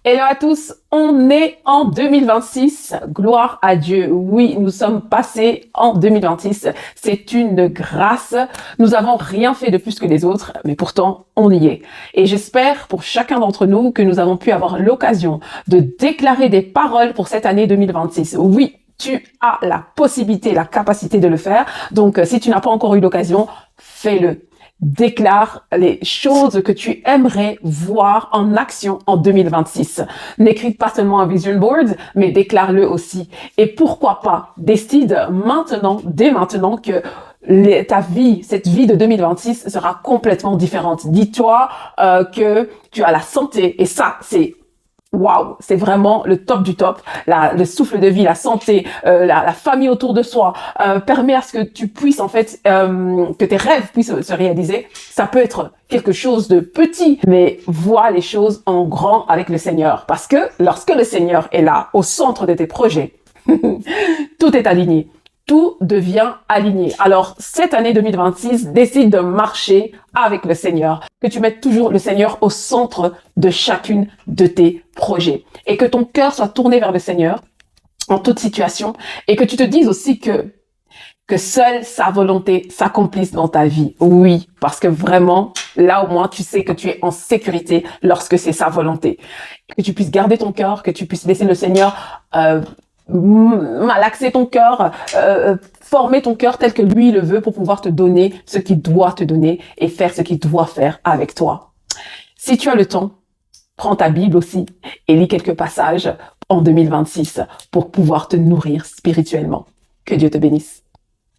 Hello à tous, on est en 2026, gloire à Dieu. Oui, nous sommes passés en 2026, c'est une grâce. Nous n'avons rien fait de plus que les autres, mais pourtant on y est. Et j'espère pour chacun d'entre nous que nous avons pu avoir l'occasion de déclarer des paroles pour cette année 2026. Oui, tu as la possibilité, la capacité de le faire. Donc, si tu n'as pas encore eu l'occasion, fais-le. Déclare les choses que tu aimerais voir en action en 2026. N'écris pas seulement un vision board, mais déclare-le aussi. Et pourquoi pas, décide maintenant, dès maintenant, que ta vie, cette vie de 2026 sera complètement différente. Dis-toi que tu as la santé, et ça, c'est waouh, c'est vraiment le top du top. Le souffle de vie, la santé, la famille autour de soi permet à ce que tu puisses en fait que tes rêves puissent se réaliser. Ça peut être quelque chose de petit, mais vois les choses en grand avec le Seigneur. Parce que lorsque le Seigneur est là, au centre de tes projets, tout est aligné. Tout devient aligné. Alors, cette année 2026, décide de marcher avec le Seigneur. Que tu mettes toujours le Seigneur au centre de chacune de tes projets. Et que ton cœur soit tourné vers le Seigneur en toute situation. Et que tu te dises aussi que seule sa volonté s'accomplisse dans ta vie. Oui, parce que vraiment, là au moins, tu sais que tu es en sécurité lorsque c'est sa volonté. Que tu puisses garder ton cœur, que tu puisses laisser le Seigneur malaxer ton cœur, former ton cœur tel que lui le veut pour pouvoir te donner ce qu'il doit te donner et faire ce qu'il doit faire avec toi. Si tu as le temps, prends ta Bible aussi et lis quelques passages en 2026 pour pouvoir te nourrir spirituellement. Que Dieu te bénisse.